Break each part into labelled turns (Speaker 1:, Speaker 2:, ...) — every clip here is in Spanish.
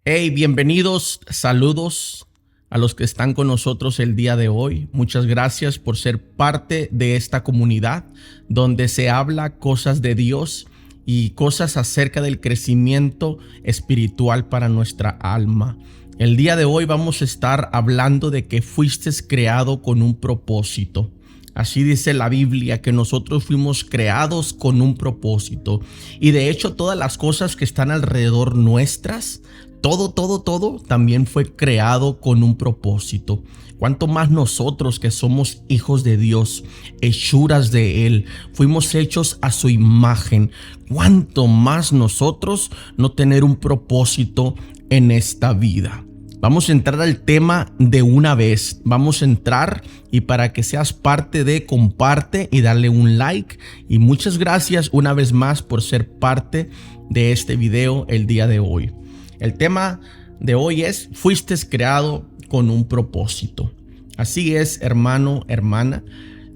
Speaker 1: Hey, bienvenidos, saludos a los que están con nosotros el día de hoy. Muchas gracias por ser parte de esta comunidad donde se habla cosas de Dios y cosas acerca del crecimiento espiritual para nuestra alma. El día de hoy vamos a estar hablando de que fuiste creado con un propósito. Así dice la Biblia, que nosotros fuimos creados con un propósito. Y de hecho todas las cosas que están alrededor nuestras, todo también fue creado con un propósito. Cuanto más nosotros que somos hijos de Dios, hechuras de Él, fuimos hechos a su imagen. Cuanto más nosotros no tener un propósito en esta vida. Vamos a entrar al tema de una vez. Vamos a entrar y para que seas parte de, comparte y dale un like. Y muchas gracias una vez más por ser parte de este video el día de hoy. El tema de hoy es: fuiste creado con un propósito. Así es, hermano, hermana.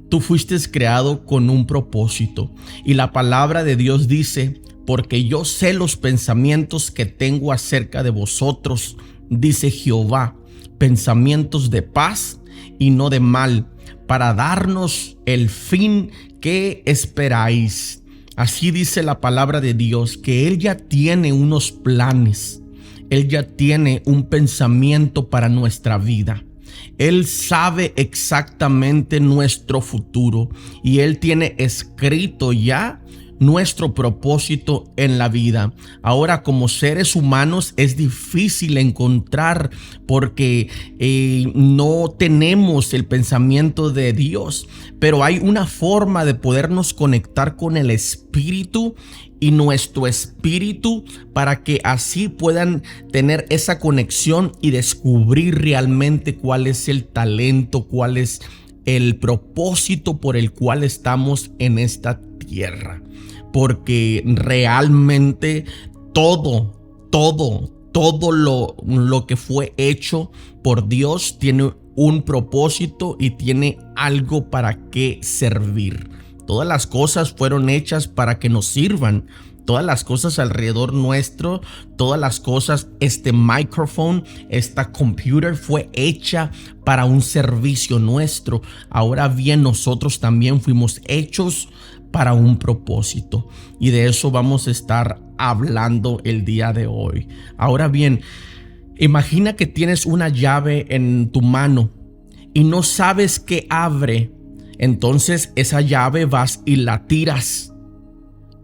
Speaker 1: Tú fuiste creado con un propósito. Y la palabra de Dios dice: porque yo sé los pensamientos que tengo acerca de vosotros, dice Jehová, pensamientos de paz y no de mal, para darnos el fin que esperáis. Así dice la palabra de Dios, que Él ya tiene unos planes. Él ya tiene un pensamiento para nuestra vida. Él sabe exactamente nuestro futuro y Él tiene escrito ya nuestro propósito en la vida. Ahora, como seres humanos es difícil encontrar porque no tenemos el pensamiento de Dios, pero hay una forma de podernos conectar con el Espíritu y nuestro espíritu para que así puedan tener esa conexión y descubrir realmente cuál es el talento, cuál es el propósito por el cual estamos en esta tierra. Porque realmente todo lo que fue hecho por Dios tiene un propósito y tiene algo para qué servir. Todas las cosas fueron hechas para que nos sirvan. Todas las cosas alrededor nuestro, todas las cosas, este micrófono, esta computer fue hecha para un servicio nuestro. Ahora bien, nosotros también fuimos hechos para un propósito. Y de eso vamos a estar hablando el día de hoy. Ahora bien, imagina que tienes una llave en tu mano y no sabes qué abre. Entonces esa llave vas y la tiras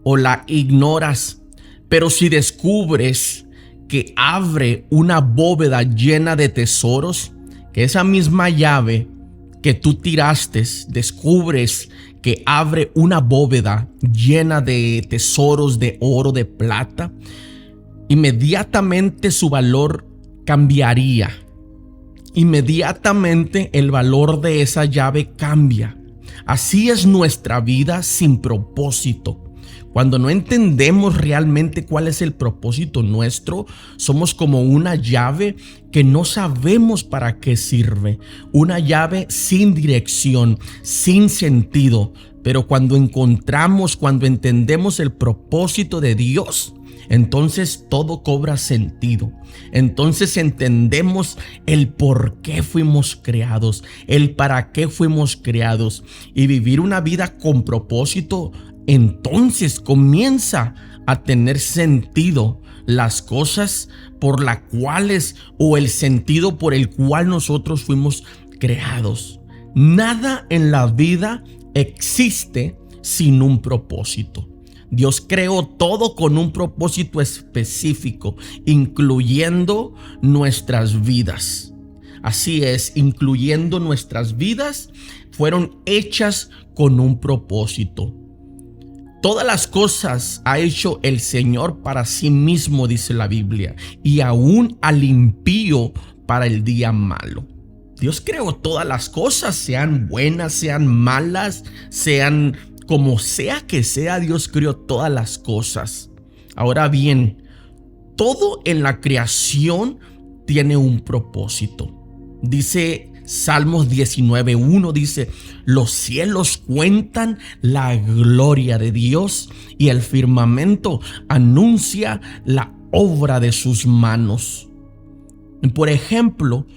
Speaker 1: o la ignoras. Pero si descubres que abre una bóveda llena de tesoros, que esa misma llave que tú tiraste, descubres que abre una bóveda llena de tesoros de oro, de plata, inmediatamente su valor cambiaría. Inmediatamente el valor de esa llave cambia. Así es nuestra vida sin propósito. Cuando no entendemos realmente cuál es el propósito nuestro, somos como una llave que no sabemos para qué sirve. Una llave sin dirección, sin sentido. Pero cuando entendemos el propósito de Dios, entonces todo cobra sentido. Entonces entendemos el por qué fuimos creados, el para qué fuimos creados. Y vivir una vida con propósito, entonces comienza a tener sentido las cosas por las cuales, o el sentido por el cual nosotros fuimos creados. Nada en la vida existe sin un propósito. Dios creó todo con un propósito específico, incluyendo nuestras vidas. Así es, incluyendo nuestras vidas, fueron hechas con un propósito. Todas las cosas ha hecho el Señor para sí mismo, dice la Biblia, y aún al impío para el día malo. Dios creó todas las cosas, sean buenas, sean malas, sean como sea que sea, Dios creó todas las cosas. Ahora bien, todo en la creación tiene un propósito. Dice Salmos 19:1, dice: los cielos cuentan la gloria de Dios y el firmamento anuncia la obra de sus manos. Por ejemplo,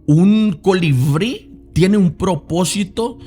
Speaker 1: un colibrí tiene un propósito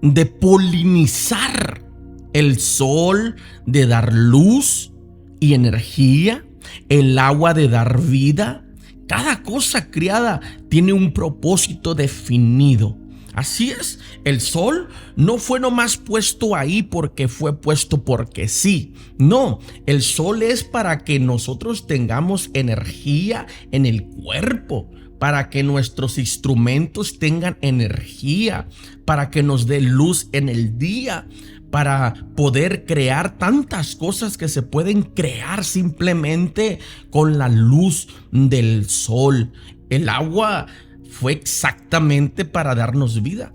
Speaker 1: de polinizar el sol, de dar luz y energía, el agua de dar vida. Cada cosa creada tiene un propósito definido. Así es, el sol no fue nomás puesto ahí porque fue puesto porque sí. No, el sol es para que nosotros tengamos energía en el cuerpo, para que nuestros instrumentos tengan energía, para que nos dé luz en el día, para poder crear tantas cosas que se pueden crear simplemente con la luz del sol. El agua fue exactamente para darnos vida,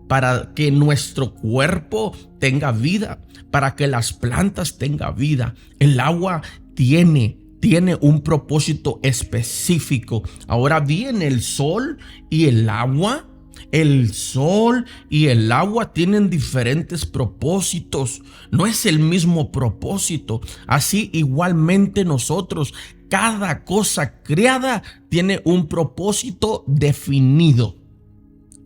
Speaker 1: para que nuestro cuerpo tenga vida, para que las plantas tengan vida. El agua tiene un propósito específico. Ahora bien, el sol y el agua. El sol y el agua tienen diferentes propósitos. No es el mismo propósito. Así igualmente nosotros, cada cosa creada tiene un propósito definido.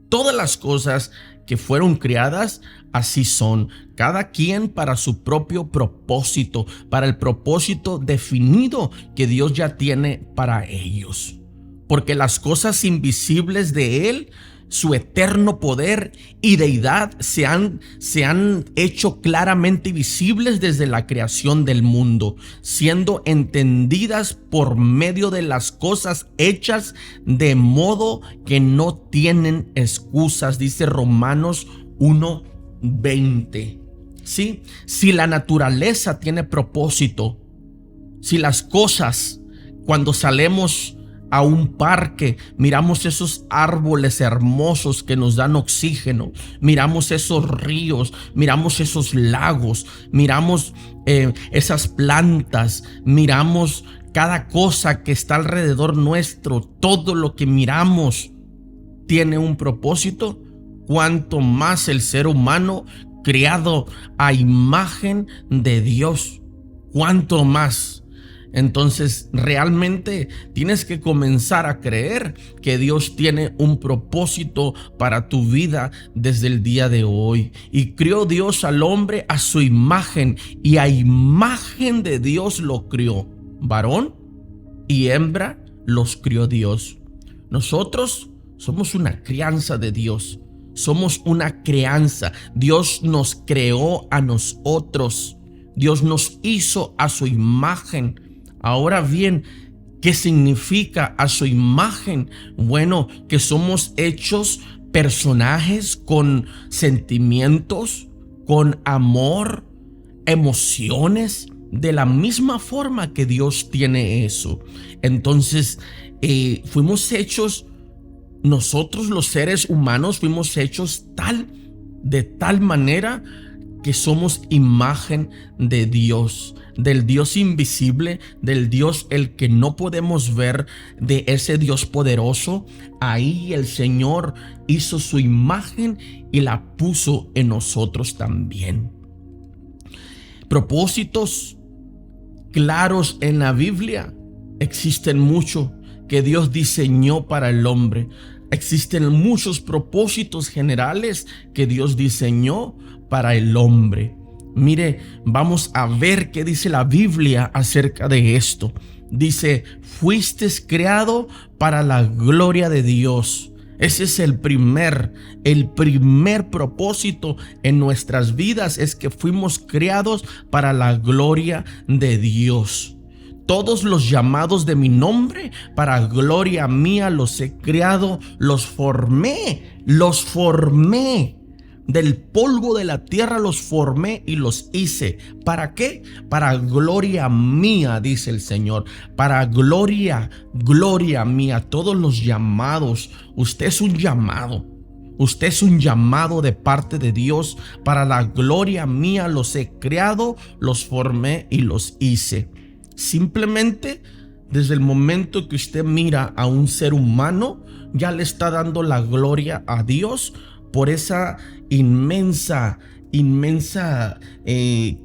Speaker 1: Todas las cosas que fueron creadas así son, cada quien para su propio propósito, para el propósito definido que Dios ya tiene para ellos. Porque las cosas invisibles de Él, su eterno poder y deidad se han hecho claramente visibles desde la creación del mundo, siendo entendidas por medio de las cosas hechas, de modo que no tienen excusas, dice Romanos 1:20. ¿Sí? Si la naturaleza tiene propósito, si las cosas, cuando salemos a un parque, miramos esos árboles hermosos que nos dan oxígeno, miramos esos ríos, miramos esos lagos, miramos esas plantas, miramos cada cosa que está alrededor nuestro, todo lo que miramos tiene un propósito. Cuanto más el ser humano creado a imagen de Dios, cuanto más. Entonces realmente tienes que comenzar a creer que Dios tiene un propósito para tu vida desde el día de hoy. Y crió Dios al hombre a su imagen, y a imagen de Dios lo crió. Varón y hembra los crió Dios. Nosotros somos una crianza de Dios. Somos una crianza. Dios nos creó a nosotros. Dios nos hizo a su imagen. Ahora bien, ¿qué significa a su imagen? Bueno, que somos hechos personajes con sentimientos, con amor, emociones, de la misma forma que Dios tiene eso. Entonces, fuimos hechos, nosotros los seres humanos fuimos hechos de tal manera que somos imagen de Dios, del Dios invisible, del Dios el que no podemos ver, de ese Dios poderoso. Ahí el Señor hizo su imagen y la puso en nosotros también. Propósitos claros en la Biblia existen mucho que Dios diseñó para el hombre. Existen muchos propósitos generales que Dios diseñó para el hombre. Mire, vamos a ver qué dice la Biblia acerca de esto. Dice, fuiste creado para la gloria de Dios. Ese es el primer propósito en nuestras vidas, es que fuimos creados para la gloria de Dios. Todos los llamados de mi nombre, para gloria mía los he creado, los formé. Del polvo de la tierra los formé y los hice. ¿Para qué? Para gloria mía, dice el Señor. Para gloria mía. Todos los llamados. Usted es un llamado. Usted es un llamado de parte de Dios. Para la gloria mía los he creado, los formé y los hice. Simplemente desde el momento que usted mira a un ser humano, ya le está dando la gloria a Dios por esa inmensa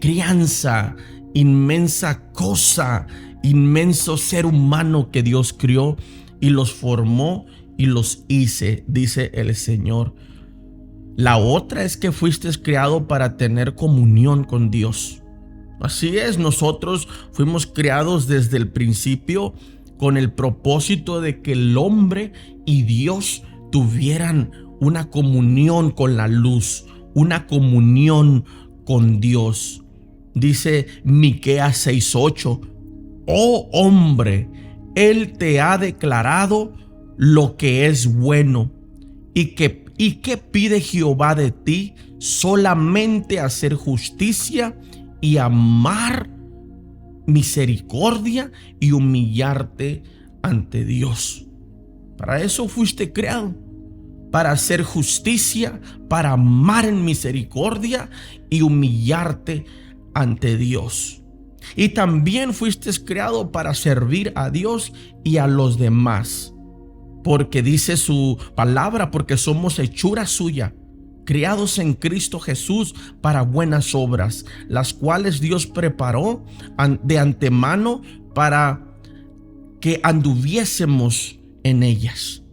Speaker 1: crianza, inmensa cosa, inmenso ser humano que Dios crió y los formó y los hice, dice el Señor. La otra es que fuiste creado para tener comunión con Dios. Así es, nosotros fuimos creados desde el principio con el propósito de que el hombre y Dios tuvieran una comunión con la luz, una comunión con Dios. Dice Miqueas 6:8: oh hombre, Él te ha declarado lo que es bueno. ¿Y qué pide Jehová de ti? Solamente hacer justicia y amar misericordia y humillarte ante Dios. Para eso fuiste creado, para hacer justicia, para amar en misericordia y humillarte ante Dios. Y también fuiste creado para servir a Dios y a los demás, porque dice su palabra, porque somos hechura suya, criados en Cristo Jesús para buenas obras, las cuales Dios preparó de antemano para que anduviésemos en ellas.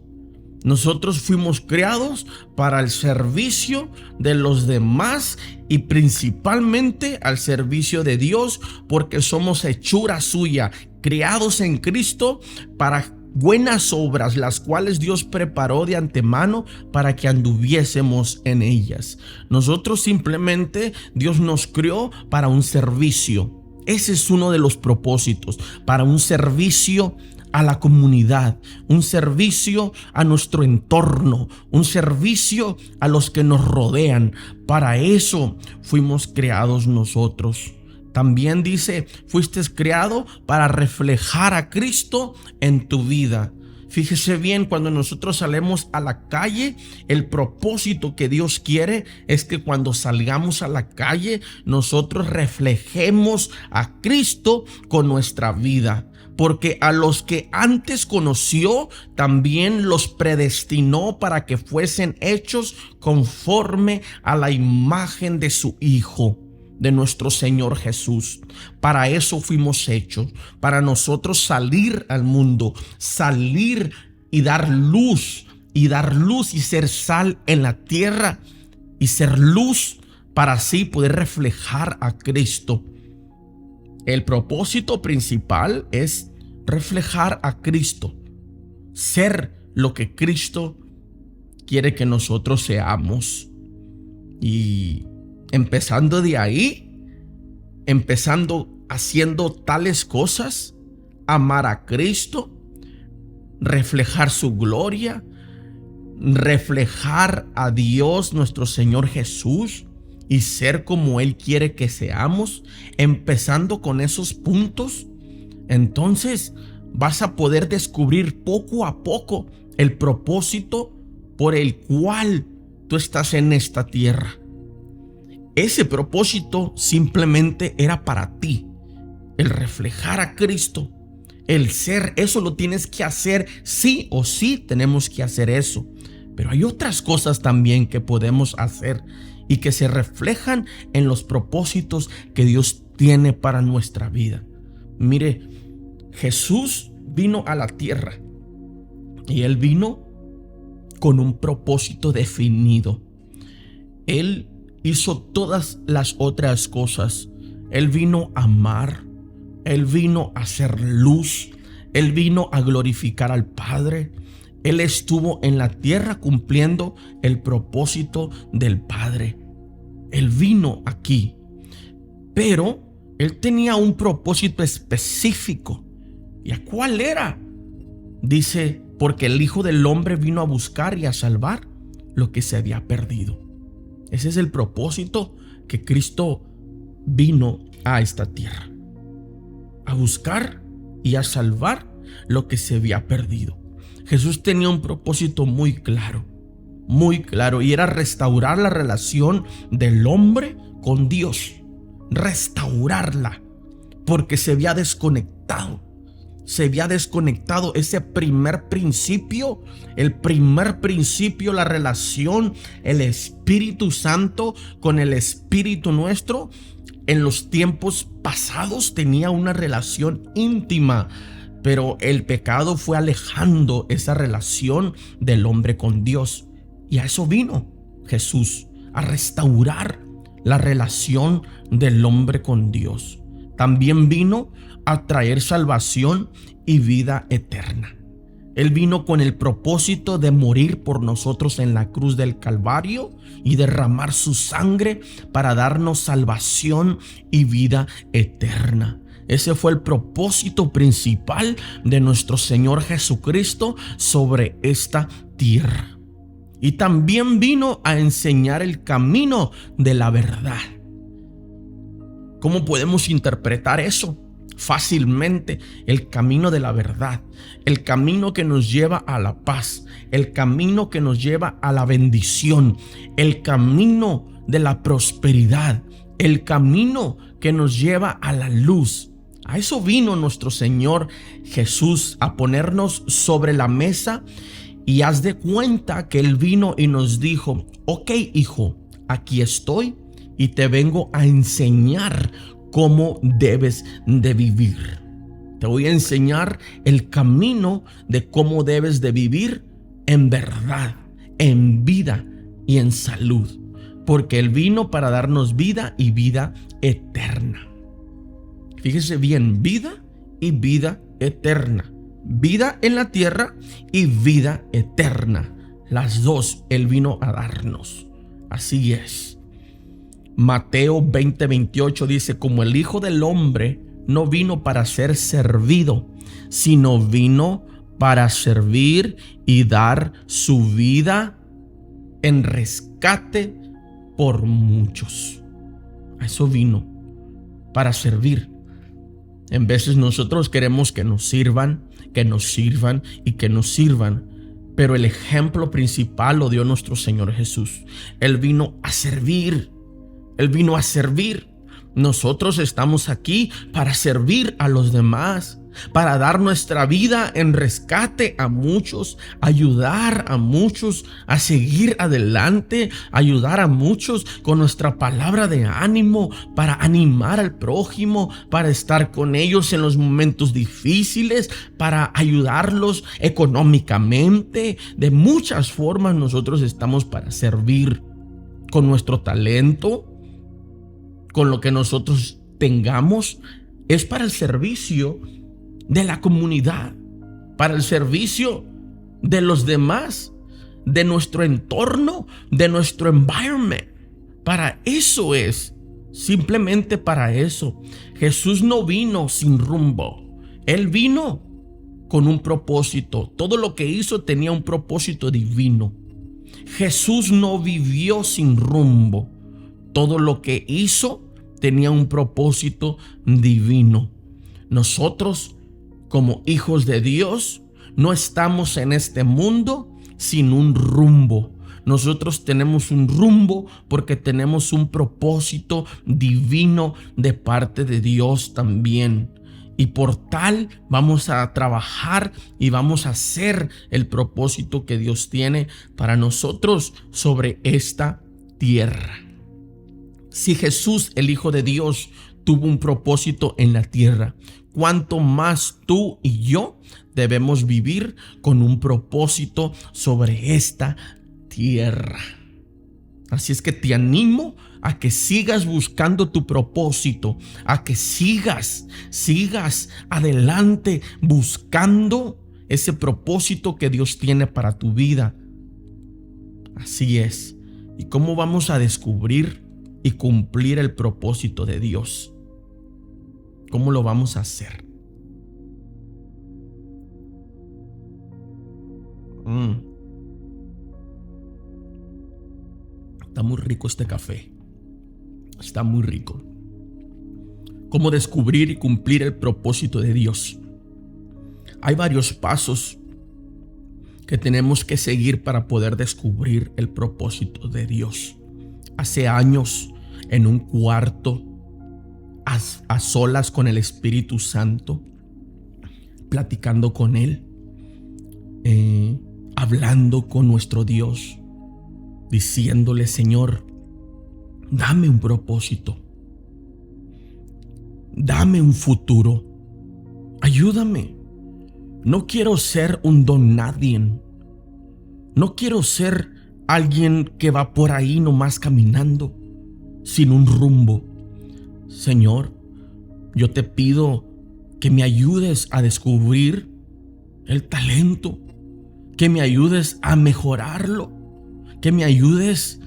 Speaker 1: Nosotros fuimos creados para el servicio de los demás y principalmente al servicio de Dios, porque somos hechura suya, criados en Cristo para buenas obras, las cuales Dios preparó de antemano para que anduviésemos en ellas. Nosotros simplemente, Dios nos creó para un servicio. Ese es uno de los propósitos, para un servicio a la comunidad, un servicio a nuestro entorno, un servicio a los que nos rodean. Para eso fuimos creados nosotros. También dice, fuiste creado para reflejar a Cristo en tu vida. Fíjese bien, cuando nosotros salimos a la calle, el propósito que Dios quiere es que cuando salgamos a la calle, nosotros reflejemos a Cristo con nuestra vida. Porque a los que antes conoció, también los predestinó para que fuesen hechos conforme a la imagen de su Hijo, de nuestro Señor Jesús. Para eso fuimos hechos, para nosotros salir al mundo, salir y dar luz y ser sal en la tierra y ser luz para así poder reflejar a Cristo. El propósito principal es reflejar a Cristo, ser lo que Cristo quiere que nosotros seamos. Y empezando de ahí, empezando haciendo tales cosas, amar a Cristo, reflejar su gloria, reflejar a Dios nuestro Señor Jesús y ser como Él quiere que seamos, empezando con esos puntos, entonces vas a poder descubrir poco a poco el propósito por el cual tú estás en esta tierra. Ese propósito simplemente era para ti, el reflejar a Cristo, el ser. Eso lo tienes que hacer, sí o sí tenemos que hacer eso. Pero hay otras cosas también que podemos hacer y que se reflejan en los propósitos que Dios tiene para nuestra vida. Mire, Jesús vino a la tierra y Él vino con un propósito definido. Él hizo todas las otras cosas. Él vino a amar, Él vino a hacer luz, Él vino a glorificar al Padre. Él estuvo en la tierra cumpliendo el propósito del Padre. Él vino aquí, pero Él tenía un propósito específico. ¿Y a cuál era? Dice, porque el Hijo del Hombre vino a buscar y a salvar lo que se había perdido. Ese es el propósito que Cristo vino a esta tierra, a buscar y a salvar lo que se había perdido. Jesús tenía un propósito muy claro, y era restaurar la relación del hombre con Dios, restaurarla, porque se había desconectado ese primer principio, la relación, el Espíritu Santo con el Espíritu nuestro. En los tiempos pasados tenía una relación íntima, pero el pecado fue alejando esa relación del hombre con Dios. Y a eso vino Jesús, a restaurar la relación del hombre con Dios. También vino a traer salvación y vida eterna. Él vino con el propósito de morir por nosotros en la cruz del Calvario y derramar su sangre para darnos salvación y vida eterna. Ese fue el propósito principal de nuestro Señor Jesucristo sobre esta tierra. Y también vino a enseñar el camino de la verdad. ¿Cómo podemos interpretar eso? Fácilmente, el camino de la verdad, el camino que nos lleva a la paz, el camino que nos lleva a la bendición, el camino de la prosperidad, el camino que nos lleva a la luz. A eso vino nuestro Señor Jesús, a ponernos sobre la mesa. Y haz de cuenta que Él vino y nos dijo: ok, hijo, aquí estoy y te vengo a enseñar cómo debes de vivir. Te voy a enseñar el camino de cómo debes de vivir en verdad, en vida y en salud. Porque Él vino para darnos vida y vida eterna. Fíjese bien, vida y vida eterna. Vida en la tierra y vida eterna. Las dos Él vino a darnos. Así es. Mateo 20:28 dice: como el Hijo del Hombre no vino para ser servido, sino vino para servir y dar su vida en rescate por muchos. A eso vino, para servir. En veces nosotros queremos que nos sirvan y que nos sirvan. Pero el ejemplo principal lo dio nuestro Señor Jesús. Él vino a servir. Él vino a servir. Nosotros estamos aquí para servir a los demás, para dar nuestra vida en rescate a muchos, ayudar a muchos a seguir adelante, ayudar a muchos con nuestra palabra de ánimo, para animar al prójimo, para estar con ellos en los momentos difíciles, para ayudarlos económicamente. De muchas formas nosotros estamos para servir con nuestro talento, con lo que nosotros tengamos. Es para el servicio de la comunidad, para el servicio de los demás, de nuestro entorno, de nuestro environment. Para eso es, simplemente para eso. Jesús no vino sin rumbo. Él vino con un propósito. Todo lo que hizo tenía un propósito divino. Jesús no vivió sin rumbo. Todo lo que hizo tenía un propósito divino. Nosotros, como hijos de Dios, no estamos en este mundo sin un rumbo. Nosotros tenemos un rumbo porque tenemos un propósito divino de parte de Dios también. Y por tal vamos a trabajar y vamos a hacer el propósito que Dios tiene para nosotros sobre esta tierra. Si Jesús, el Hijo de Dios, tuvo un propósito en la tierra, ¿cuánto más tú y yo debemos vivir con un propósito sobre esta tierra? Así es que te animo a que sigas buscando tu propósito, a que sigas adelante buscando ese propósito que Dios tiene para tu vida. Así es. ¿Y cómo vamos a descubrir y cumplir el propósito de Dios? ¿Cómo lo vamos a hacer? Está muy rico este café. Está muy rico. ¿Cómo descubrir y cumplir el propósito de Dios? Hay varios pasos que tenemos que seguir para poder descubrir el propósito de Dios. Hace años, en un cuarto, a solas con el Espíritu Santo, platicando con Él, hablando con nuestro Dios, diciéndole: Señor, dame un propósito, dame un futuro, ayúdame, No quiero ser un don nadie. No quiero ser alguien que va por ahí nomás caminando sin un rumbo. Señor, yo te pido que me ayudes a descubrir el talento, que me ayudes a mejorarlo, que me ayudes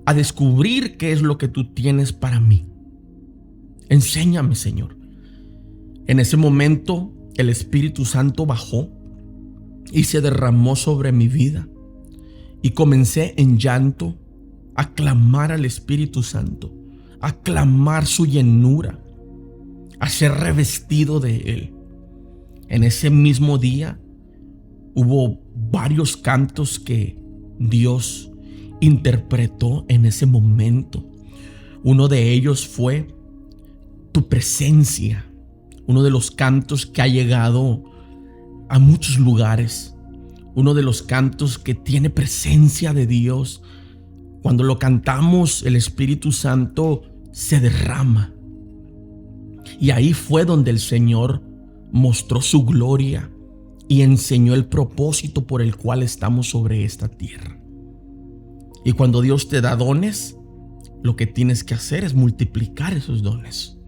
Speaker 1: a descubrir qué es lo que tú tienes para mí. Enséñame, Señor. En ese momento el Espíritu Santo bajó y se derramó sobre mi vida, y comencé en llanto a clamar al Espíritu Santo, a clamar su llenura, a ser revestido de Él. En ese mismo día hubo varios cantos que Dios interpretó en ese momento. Uno de ellos fue Tu presencia, uno de los cantos que ha llegado a muchos lugares, uno de los cantos que tiene presencia de Dios. Cuando lo cantamos, el Espíritu Santo se derrama. Y ahí fue donde el Señor mostró su gloria y enseñó el propósito por el cual estamos sobre esta tierra. Y cuando Dios te da dones, lo que tienes que hacer es multiplicar esos dones.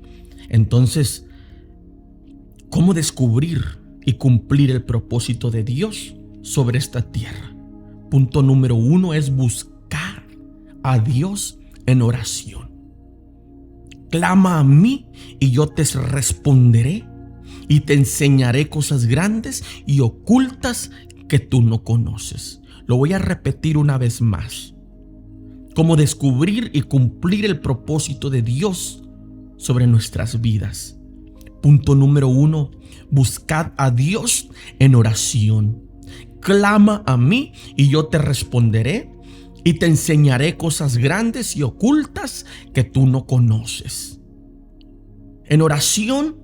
Speaker 1: Entonces, ¿cómo descubrir y cumplir el propósito de Dios sobre esta tierra? Punto número 1 es buscar a Dios en oración. Clama a mí y yo te responderé y te enseñaré cosas grandes y ocultas que tú no conoces. Lo voy a repetir una vez más. Cómo descubrir y cumplir el propósito de Dios sobre nuestras vidas. Punto número 1, buscad a Dios en oración. Clama a mí y yo te responderé y te enseñaré cosas grandes y ocultas que tú no conoces. En oración,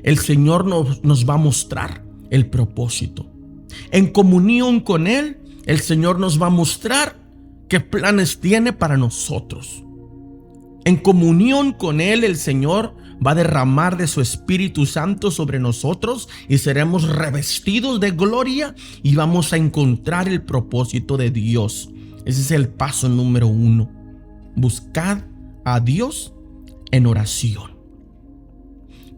Speaker 1: el Señor nos va a mostrar el propósito. En comunión con Él, el Señor nos va a mostrar qué planes tiene para nosotros. En comunión con Él, el Señor va a derramar de su Espíritu Santo sobre nosotros y seremos revestidos de gloria y vamos a encontrar el propósito de Dios. Ese es el paso número 1. Buscad a Dios en oración.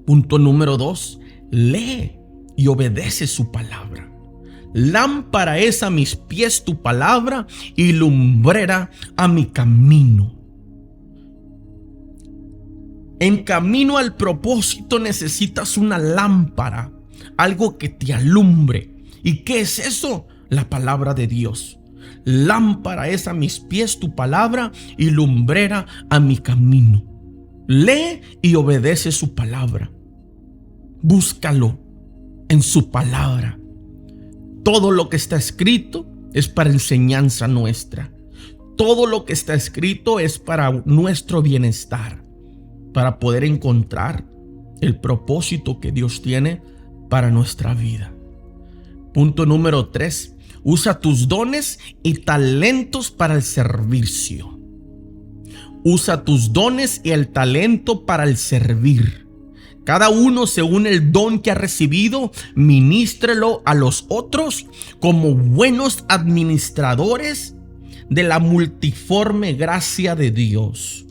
Speaker 1: Punto número 2. Lee y obedece su palabra. Lámpara es a mis pies tu palabra y lumbrera a mi camino. En camino al propósito necesitas una lámpara, algo que te alumbre. ¿Y qué es eso? La palabra de Dios. Lámpara es a mis pies tu palabra y lumbrera a mi camino. Lee y obedece su palabra. Búscalo en su palabra. Todo lo que está escrito es para enseñanza nuestra. Todo lo que está escrito es para nuestro bienestar, para poder encontrar el propósito que Dios tiene para nuestra vida. Punto número 3. Usa tus dones y talentos para el servicio. Usa tus dones y el talento para el servir. Cada uno, según el don que ha recibido, ministrelo a los otros como buenos administradores de la multiforme gracia de Dios.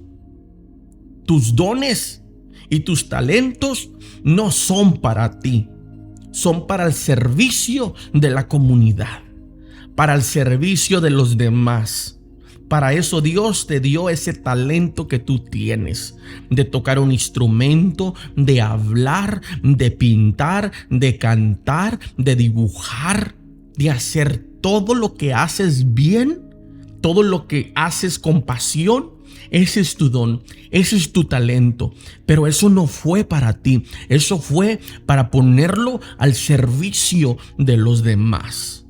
Speaker 1: Tus dones y tus talentos no son para ti, son para el servicio de la comunidad, para el servicio de los demás. Para eso Dios te dio ese talento que tú tienes, de tocar un instrumento, de hablar, de pintar, de cantar, de dibujar, de hacer todo lo que haces bien, todo lo que haces con pasión. Ese es tu don, ese es tu talento. Pero eso no fue para ti, eso fue para ponerlo al servicio de los demás.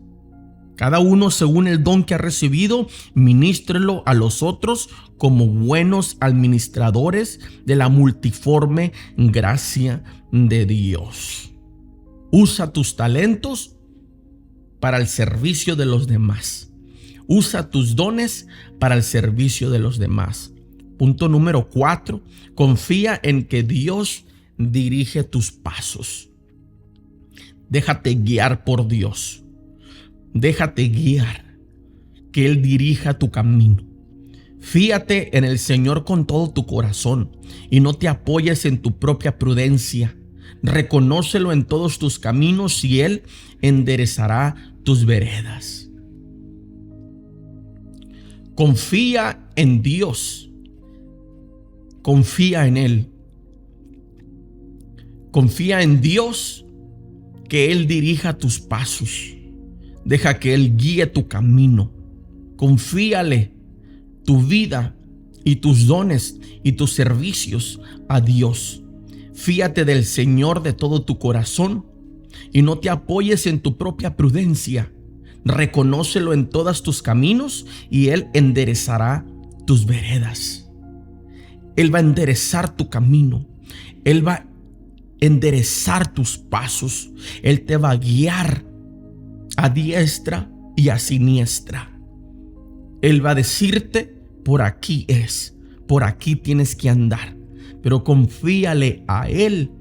Speaker 1: Cada uno, según el don que ha recibido, ministrelo a los otros como buenos administradores de la multiforme gracia de Dios. Usa tus talentos para el servicio de los demás. Usa tus dones para el servicio de los demás. Punto número 4. Confía en que Dios dirige tus pasos. Déjate guiar por Dios. Déjate guiar, que Él dirija tu camino. Fíate en el Señor con todo tu corazón y no te apoyes en tu propia prudencia. Reconócelo en todos tus caminos y Él enderezará tus veredas. Confía en Dios. Confía en Él. Confía en Dios, que Él dirija tus pasos. Deja que Él guíe tu camino. Confíale tu vida y tus dones y tus servicios a Dios. Fíate del Señor de todo tu corazón y no te apoyes en tu propia prudencia. Reconócelo en todos tus caminos y Él enderezará tus veredas. Él va a enderezar tu camino. Él va a enderezar tus pasos. Él te va a guiar a diestra y a siniestra. Él va a decirte: por aquí es, por aquí tienes que andar. Pero confíale a Él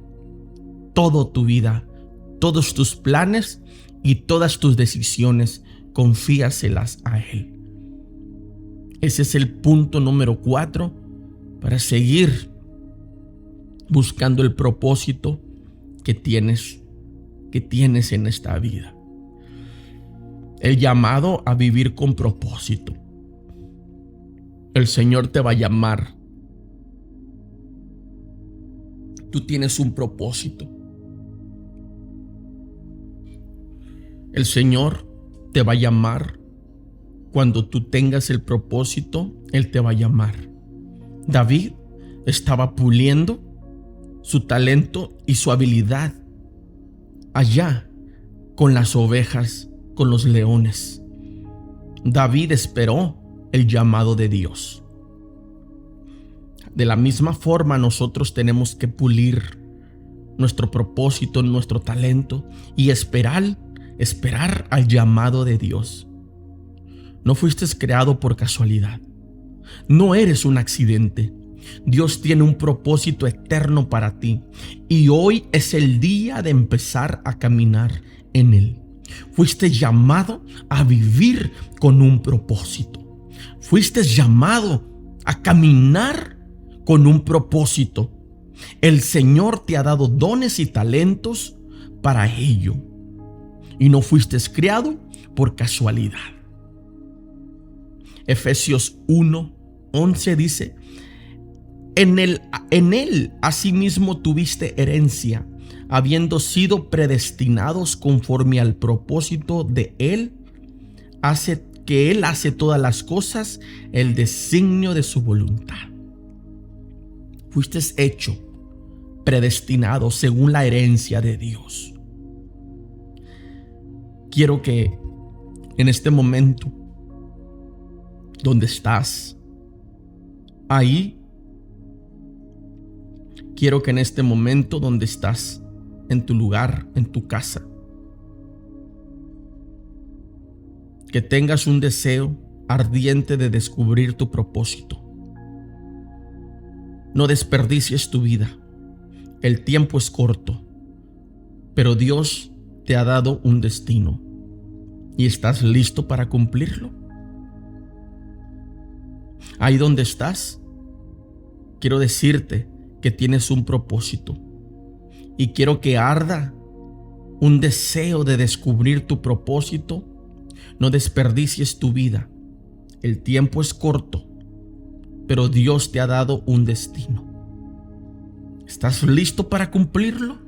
Speaker 1: toda tu vida, todos tus planes y todas tus decisiones. Confíaselas a Él. Ese es el punto número 4 para seguir buscando el propósito que tienes en esta vida. El llamado a vivir con propósito. El Señor te va a llamar. Tú tienes un propósito. El Señor te va a llamar. Cuando tú tengas el propósito, Él te va a llamar. David estaba puliendo su talento y su habilidad allá con las ovejas, con los leones. David esperó el llamado de Dios. De la misma forma, nosotros tenemos que pulir nuestro propósito, nuestro talento y esperar al llamado de Dios. No fuiste creado por casualidad. No eres un accidente. Dios tiene un propósito eterno para ti y hoy es el día de empezar a caminar en Él. Fuiste llamado a vivir con un propósito. Fuiste llamado a caminar con un propósito. El Señor te ha dado dones y talentos para ello. Y no fuiste criado por casualidad. Efesios 1:11 dice: En él asimismo tuviste herencia, habiendo sido predestinados conforme al propósito de Él, que Él hace todas las cosas, el designio de su voluntad. Fuiste hecho, predestinado según la herencia de Dios. Quiero que en este momento, donde estás, ahí, quiero que en este momento donde estás, en tu lugar, en tu casa, que tengas un deseo ardiente de descubrir tu propósito. No desperdicies tu vida. El tiempo es corto, pero Dios te ha dado un destino y estás listo para cumplirlo. Ahí donde estás, quiero decirte que tienes un propósito y quiero que arda un deseo de descubrir tu propósito. No desperdicies tu vida. El tiempo es corto, pero Dios te ha dado un destino. ¿Estás listo para cumplirlo?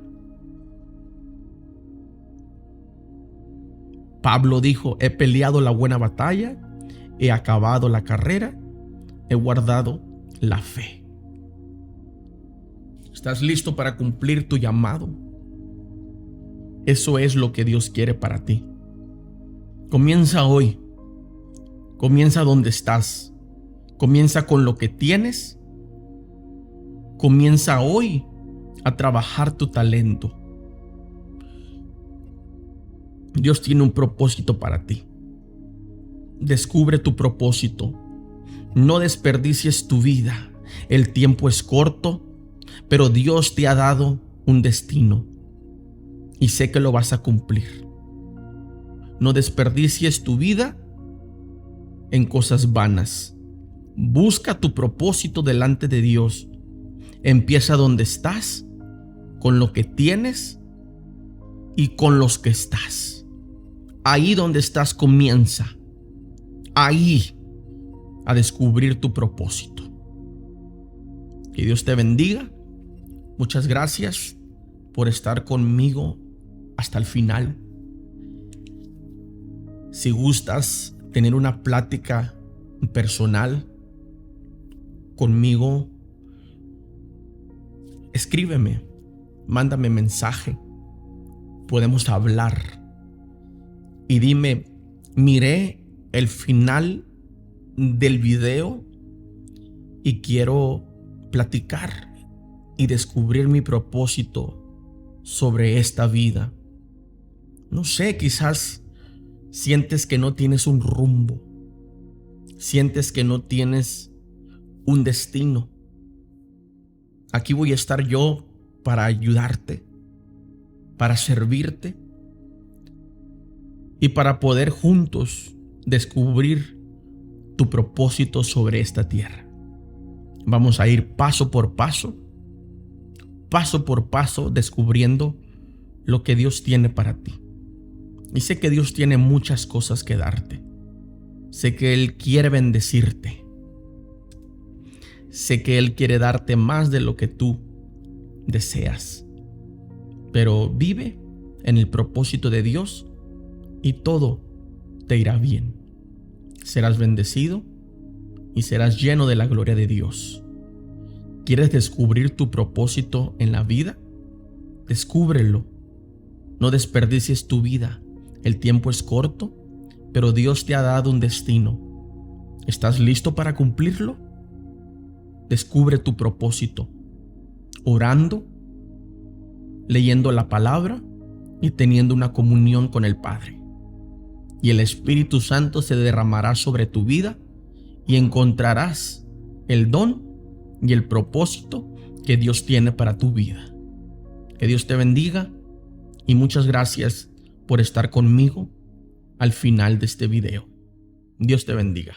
Speaker 1: Pablo dijo: he peleado la buena batalla, he acabado la carrera, he guardado la fe. ¿Estás listo para cumplir tu llamado? Eso es lo que Dios quiere para ti. Comienza hoy. Comienza donde estás. Comienza con lo que tienes. Comienza hoy a trabajar tu talento. Dios tiene un propósito para ti. Descubre tu propósito. No desperdicies tu vida. El tiempo es corto, pero Dios te ha dado un destino. y sé que lo vas a cumplir. No desperdicies tu vida en cosas vanas. Busca tu propósito delante de Dios. Empieza donde estás, con lo que tienes y con los que estás. Ahí donde estás comienza. Ahí a descubrir tu propósito. Que Dios te bendiga. Muchas gracias por estar conmigo hasta el final. Si gustas tener una plática personal conmigo, escríbeme, mándame mensaje. Podemos hablar y dime, miré el final del video y quiero platicar y descubrir mi propósito sobre esta vida. No sé, quizás sientes que no tienes un rumbo, sientes que no tienes un destino. Aquí voy a estar yo para ayudarte, para servirte y para poder juntos descubrir tu propósito sobre esta tierra. Vamos a ir paso por paso descubriendo lo que Dios tiene para ti. Y sé que Dios tiene muchas cosas que darte. Sé que Él quiere bendecirte. Sé que Él quiere darte más de lo que tú deseas. Pero vive en el propósito de Dios y todo te irá bien. Serás bendecido y serás lleno de la gloria de Dios. ¿Quieres descubrir tu propósito en la vida? Descúbrelo. No desperdicies tu vida. El tiempo es corto, pero Dios te ha dado un destino. ¿Estás listo para cumplirlo? Descubre tu propósito, orando, leyendo la palabra y teniendo una comunión con el Padre. Y el Espíritu Santo se derramará sobre tu vida y encontrarás el don y el propósito que Dios tiene para tu vida. Que Dios te bendiga y muchas gracias por estar conmigo al final de este video. Dios te bendiga.